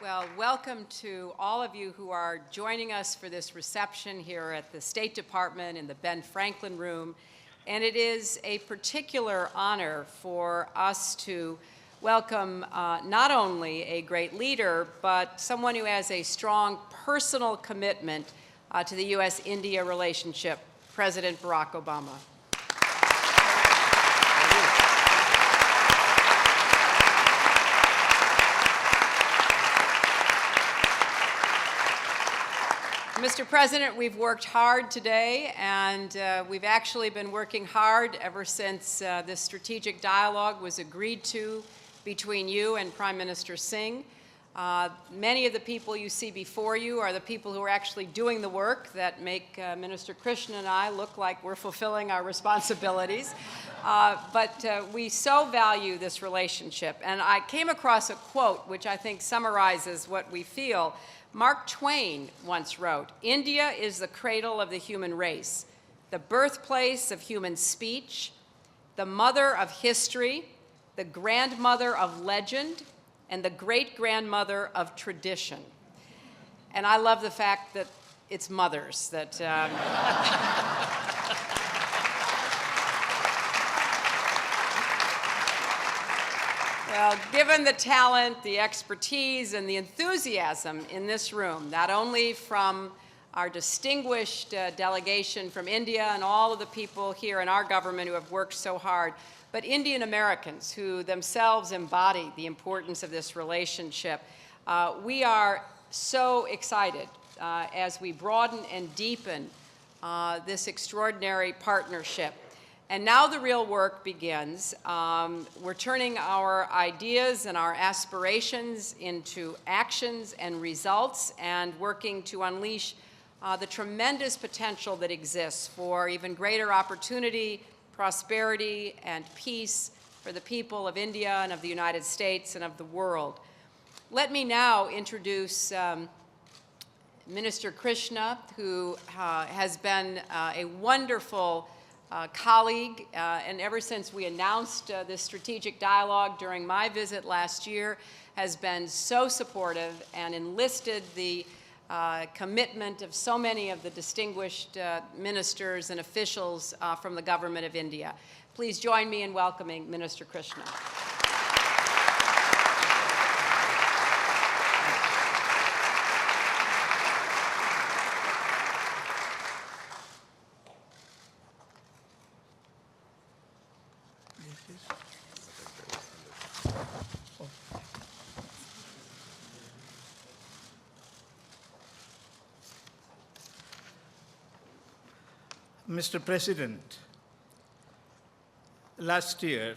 Well, welcome to all of you who are joining us for this reception here at the State Department in the Ben Franklin Room. And it is a particular honor for us to welcome not only a great leader, but someone who has a strong personal commitment to the U.S.-India relationship, President Barack Obama. Mr. President, we've worked hard today, and we've actually been working hard ever since this strategic dialogue was agreed to between you and Prime Minister Singh. Many of the people you see before you are the people who are actually doing the work that make Minister Krishna and I look like we're fulfilling our responsibilities. But we so value this relationship. And I came across a quote which I think summarizes what we feel. Mark Twain once wrote, "India is the cradle of the human race, the birthplace of human speech, the mother of history, the grandmother of legend, and the great-grandmother of tradition." And I love the fact that it's mothers that... Well, given the talent, the expertise, and the enthusiasm in this room, not only from our distinguished delegation from India and all of the people here in our government who have worked so hard, but Indian Americans who themselves embody the importance of this relationship, we are so excited as we broaden and deepen this extraordinary partnership. And now the real work begins. We're turning our ideas and our aspirations into actions and results and working to unleash the tremendous potential that exists for even greater opportunity, prosperity, and peace for the people of India and of the United States and of the world. Let me now introduce Minister Krishna, who has been a wonderful colleague, and ever since we announced this strategic dialogue during my visit last year, has been so supportive and enlisted the commitment of so many of the distinguished ministers and officials from the government of India. Please join me in welcoming Minister Krishna. Mr. President, last year,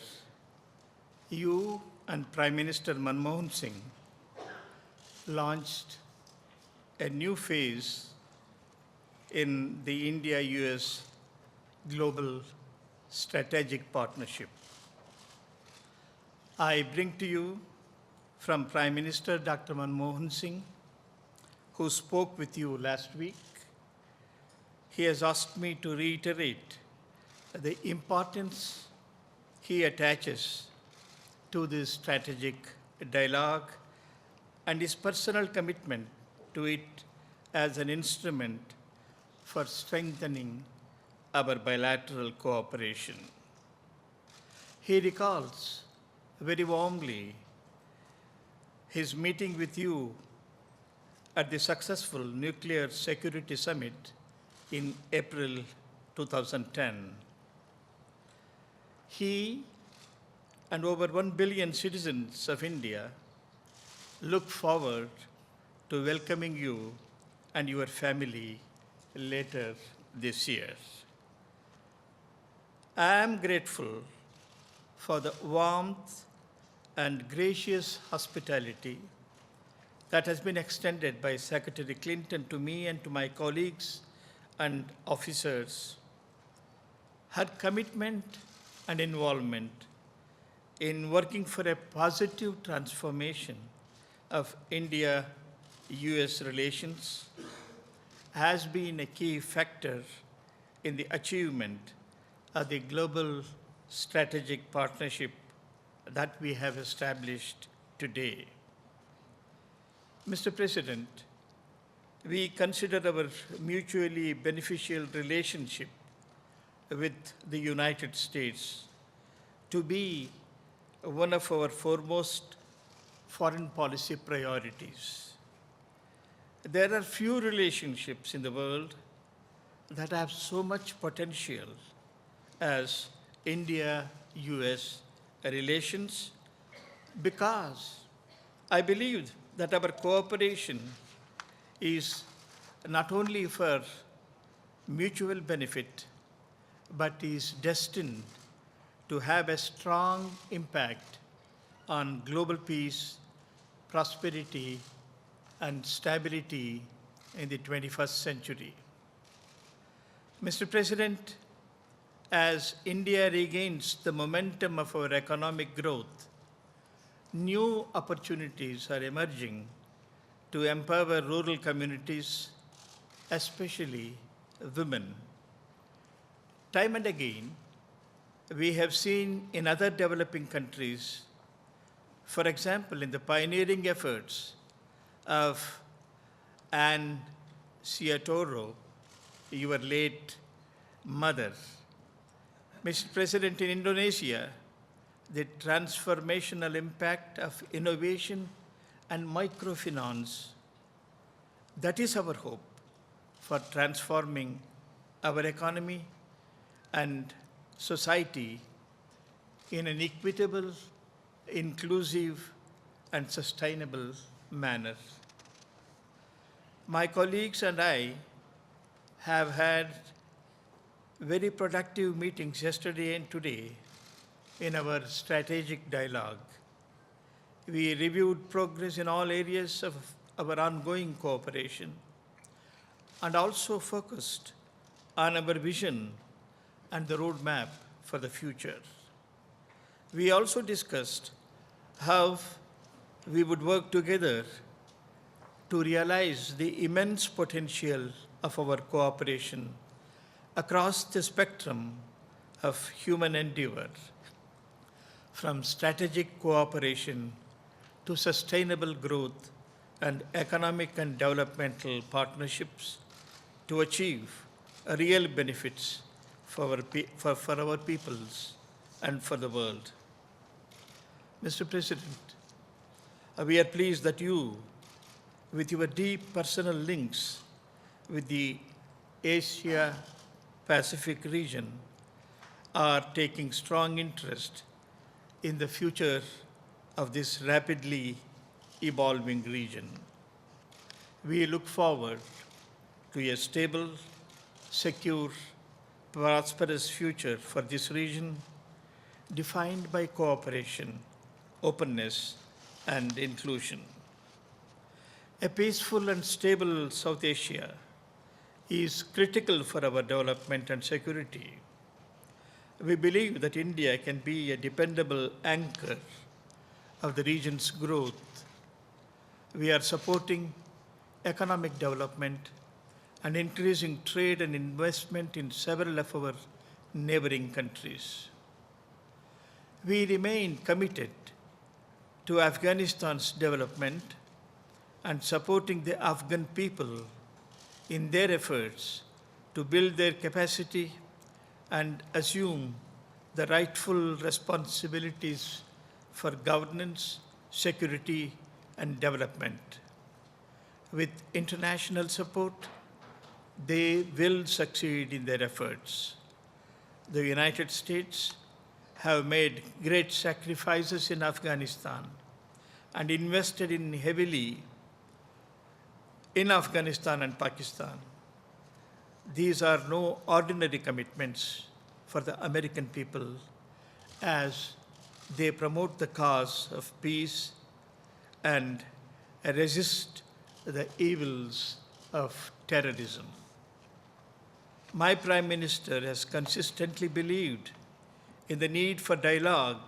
you and Prime Minister Manmohan Singh launched a new phase in the India-US global strategic partnership. I bring to you from Prime Minister Dr. Manmohan Singh, who spoke with you last week. He has asked me to reiterate the importance he attaches to this strategic dialogue and his personal commitment to it as an instrument for strengthening our bilateral cooperation. He recalls very warmly his meeting with you at the successful Nuclear Security Summit in April 2010. He and over 1 billion citizens of India look forward to welcoming you and your family later this year. I am grateful for the warmth and gracious hospitality that has been extended by Secretary Clinton to me and to my colleagues and officers. Her commitment and involvement in working for a positive transformation of India-US relations has been a key factor in the achievement of the global strategic partnership that we have established today. Mr. President, we consider our mutually beneficial relationship with the United States to be one of our foremost foreign policy priorities. There are few relationships in the world that have so much potential as India-US relations, because I believe that our cooperation is not only for mutual benefit, but is destined to have a strong impact on global peace, prosperity, and stability in the 21st century. Mr. President, as India regains the momentum of our economic growth, new opportunities are emerging to empower rural communities, especially women. Time and again, we have seen in other developing countries, for example, in the pioneering efforts of Anne Siatoro, your late mother. Mr. President, in Indonesia, the transformational impact of innovation and microfinance, that is our hope for transforming our economy and society in an equitable, inclusive, and sustainable manner. My colleagues and I have had very productive meetings yesterday and today in our strategic dialogue. We reviewed progress in all areas of our ongoing cooperation and also focused on our vision and the roadmap for the future. We also discussed how we would work together to realize the immense potential of our cooperation across the spectrum of human endeavor, from strategic cooperation to sustainable growth and economic and developmental partnerships to achieve real benefits for our peoples and for the world. Mr. President, we are pleased that you, with your deep personal links with the Asia-Pacific region, are taking strong interest in the future of this rapidly evolving region. We look forward to a stable, secure, prosperous future for this region, defined by cooperation, openness, and inclusion. A peaceful and stable South Asia is critical for our development and security. We believe that India can be a dependable anchor of the region's growth. We are supporting economic development and increasing trade and investment in several of our neighboring countries. We remain committed to Afghanistan's development and supporting the Afghan people in their efforts to build their capacity and assume the rightful responsibilities for governance, security, and development. With international support, they will succeed in their efforts. The United States have made great sacrifices in Afghanistan and invested heavily in Afghanistan and Pakistan. These are no ordinary commitments for the American people, as they promote the cause of peace and resist the evils of terrorism. My Prime Minister has consistently believed in the need for dialogue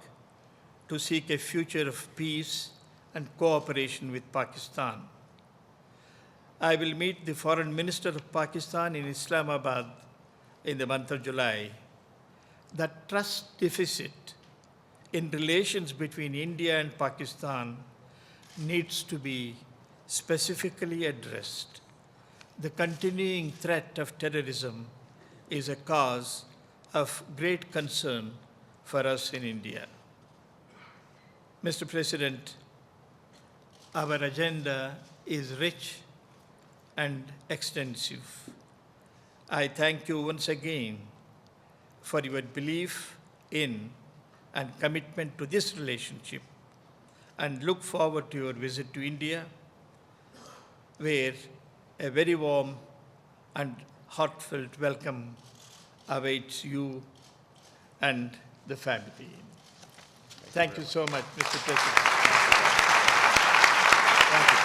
to seek a future of peace and cooperation with Pakistan. I will meet the Foreign Minister of Pakistan in Islamabad in the month of July. The trust deficit in relations between India and Pakistan needs to be specifically addressed, the continuing threat of terrorism is a cause of great concern for us in India. Mr. President, our agenda is rich and extensive. I thank you once again for your belief in and commitment to this relationship and look forward to your visit to India, where a very warm and heartfelt welcome awaits you and the family. Thank you so much, Mr. President. Thank you.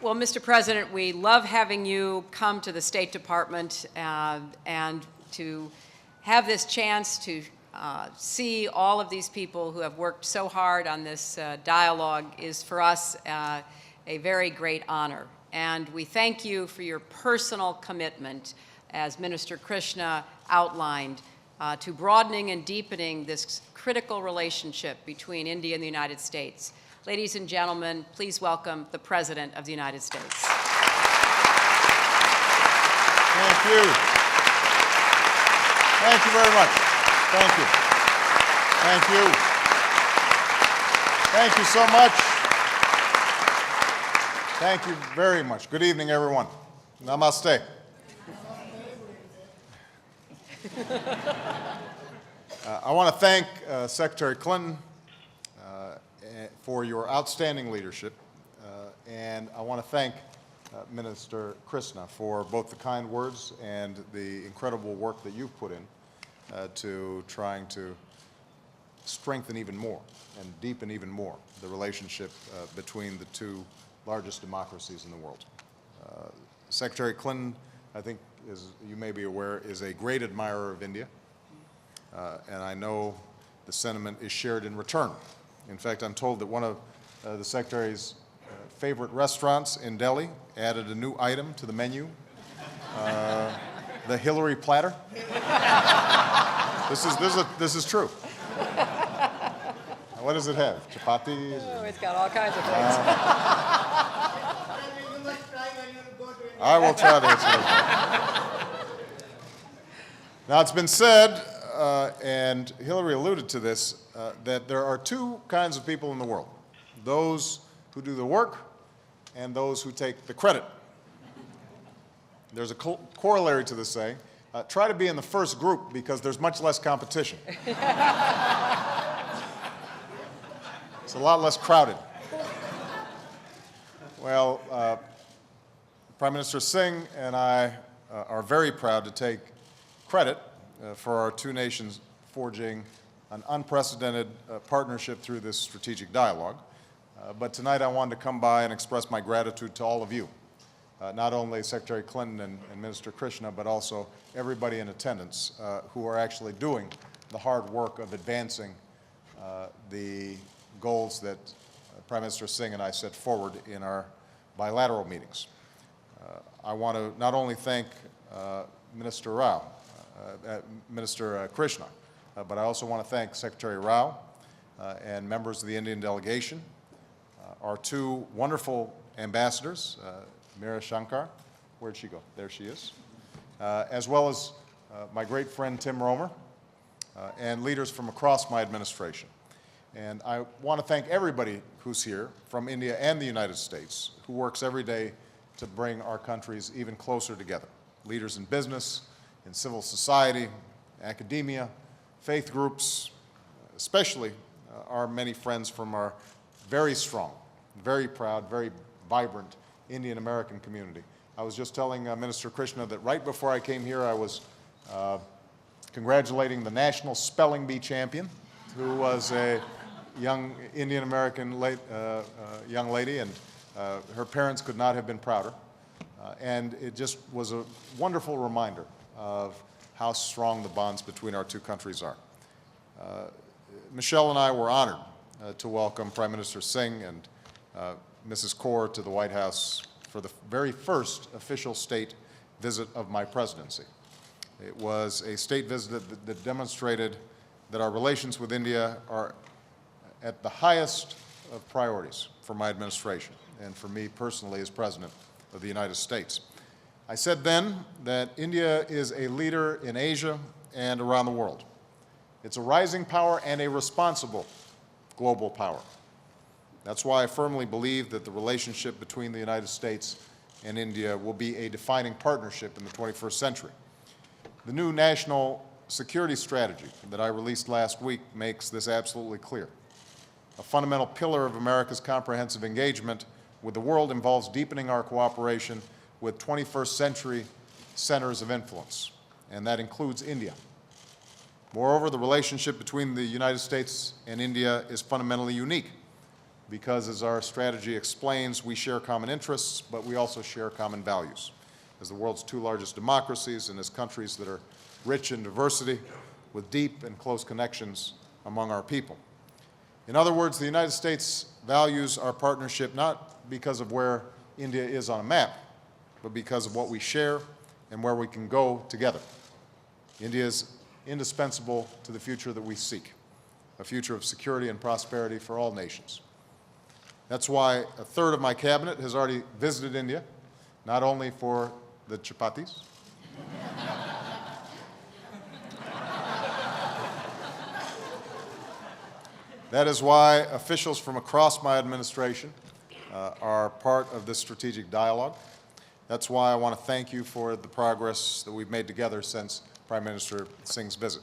Well, Mr. President, we love having you come to the State Department and to have this chance to see all of these people who have worked so hard on this dialogue is for us a very great honor. And we thank you for your personal commitment, as Minister Krishna outlined, to broadening and deepening this critical relationship between India and the United States. Ladies and gentlemen, please welcome the President of the United States. Thank you. Thank you very much. Thank you. Thank you. Thank you so much. Thank you very much. Good evening, everyone. Namaste. I want to thank Secretary Clinton for your outstanding leadership, and I want to thank Minister Krishna for both the kind words and the incredible work that you've put in to trying to strengthen even more and deepen even more the relationship between the two largest democracies in the world. Secretary Clinton, I think, as you may be aware, is a great admirer of India, and I know the sentiment is shared in return. In fact, I'm told that one of the Secretary's favorite restaurants in Delhi added a new item to the menu, the Hillary platter. This is true. What does it have? Chapatis? Oh, it's got all kinds of things. I will try this. Now, it's been said, and Hillary alluded to this, that there are two kinds of people in the world: those who do the work and those who take the credit. There's a corollary to this saying: try to be in the first group because there's much less competition. It's a lot less crowded. Well, Prime Minister Singh and I are very proud to take credit for our two nations forging an unprecedented partnership through this strategic dialogue. But tonight I wanted to come by and express my gratitude to all of you, not only Secretary Clinton and Minister Krishna, but also everybody in attendance who are actually doing the hard work of advancing the goals that Prime Minister Singh and I set forward in our bilateral meetings. I want to not only thank Minister Krishna, but I also want to thank Secretary Rao and members of the Indian delegation, our two wonderful ambassadors, Meera Shankar, where'd she go? There she is, as well as my great friend Tim Romer, and leaders from across my administration. And I want to thank everybody who's here from India and the United States who works every day to bring our countries even closer together. Leaders in business, in civil society, academia, faith groups, especially our many friends from our very strong, very proud, very vibrant Indian American community. I was just telling Minister Krishna that right before I came here, I was congratulating the national spelling bee champion, who was a young Indian American young lady, and her parents could not have been prouder. And it just was a wonderful reminder of how strong the bonds between our two countries are. Michelle and I were honored to welcome Prime Minister Singh and Mrs. Kaur to the White House for the very first official state visit of my presidency. It was a state visit that demonstrated that our relations with India are at the highest of priorities for my administration and for me personally as President of the United States. I said then that India is a leader in Asia and around the world. It's a rising power and a responsible global power. That's why I firmly believe that the relationship between the United States and India will be a defining partnership in the 21st century. The new national security strategy that I released last week makes this absolutely clear. A fundamental pillar of America's comprehensive engagement with the world involves deepening our cooperation with 21st century centers of influence, and that includes India. Moreover, the relationship between the United States and India is fundamentally unique because, as our strategy explains, we share common interests, but we also share common values. As the world's two largest democracies and as countries that are rich in diversity with deep and close connections among our people. In other words, the United States values our partnership not because of where India is on a map, but because of what we share and where we can go together. India is indispensable to the future that we seek, a future of security and prosperity for all nations. That's why a third of my cabinet has already visited India, not only for the chapatis, that is why officials from across my administration are part of this strategic dialogue. That's why I want to thank you for the progress that we've made together since Prime Minister Singh's visit.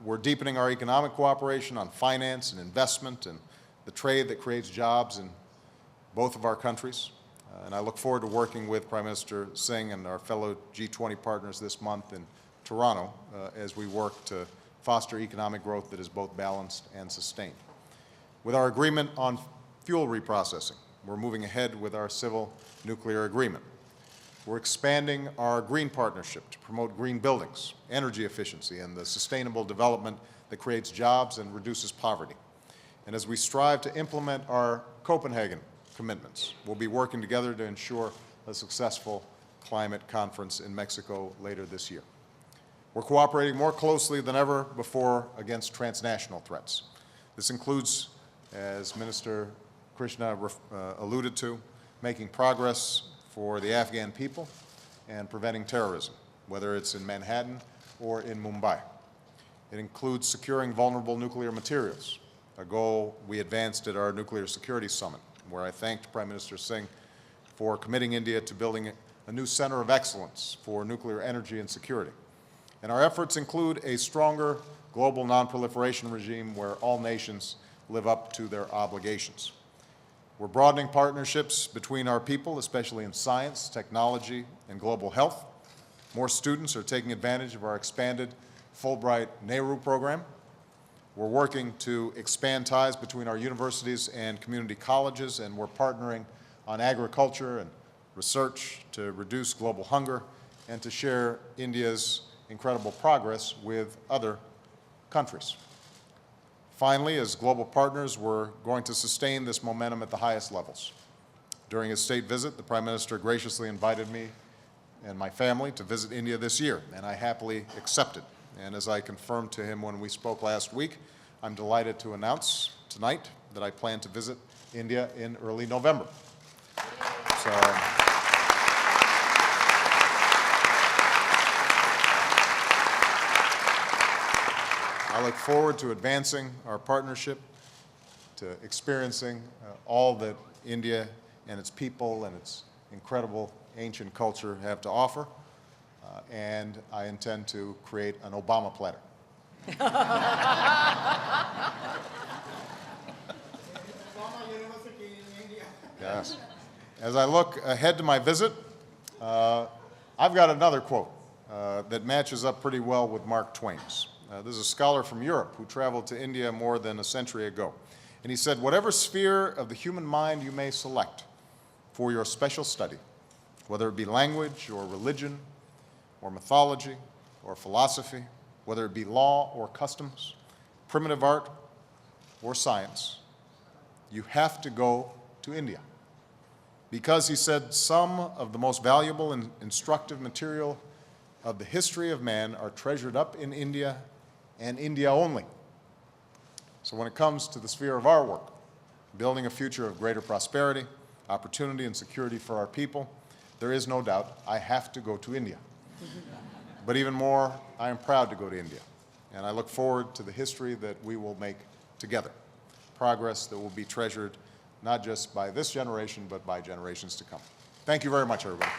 We're deepening our economic cooperation on finance and investment and the trade that creates jobs in both of our countries. And I look forward to working with Prime Minister Singh and our fellow G20 partners this month in Toronto as we work to foster economic growth that is both balanced and sustained. With our agreement on fuel reprocessing, we're moving ahead with our civil nuclear agreement. We're expanding our green partnership to promote green buildings, energy efficiency, and the sustainable development that creates jobs and reduces poverty. And as we strive to implement our Copenhagen commitments, we'll be working together to ensure a successful climate conference in Mexico later this year. We're cooperating more closely than ever before against transnational threats. This includes, as Minister Krishna alluded to, making progress for the Afghan people and preventing terrorism, whether it's in Manhattan or in Mumbai. It includes securing vulnerable nuclear materials, a goal we advanced at our Nuclear Security Summit, where I thanked Prime Minister Singh for committing India to building a new center of excellence for nuclear energy and security. And our efforts include a stronger global non-proliferation regime where all nations live up to their obligations. We're broadening partnerships between our people, especially in science, technology, and global health. More students are taking advantage of our expanded Fulbright Nehru program. We're working to expand ties between our universities and community colleges, and we're partnering on agriculture and research to reduce global hunger and to share India's incredible progress with other countries. Finally, as global partners, we're going to sustain this momentum at the highest levels. During his state visit, the Prime Minister graciously invited me and my family to visit India this year, and I happily accepted. And as I confirmed to him when we spoke last week, I'm delighted to announce tonight that I plan to visit India in early November. So, I look forward to advancing our partnership, to experiencing all that India and its people and its incredible ancient culture have to offer, and I intend to create an Obama platter. Yes. As I look ahead to my visit, I've got another quote that matches up pretty well with Mark Twain's. This is a scholar from Europe who traveled to India more than a century ago. And he said, "Whatever sphere of the human mind you may select for your special study, whether it be language or religion or mythology or philosophy, whether it be law or customs, primitive art or science, you have to go to India. Because," he said, "some of the most valuable and instructive material of the history of man are treasured up in India and India only. So when it comes to the sphere of our work, building a future of greater prosperity, opportunity, and security for our people, there is no doubt I have to go to India. But even more, I am proud to go to India, and I look forward to the history that we will make together, progress that will be treasured not just by this generation, but by generations to come. Thank you very much, everybody.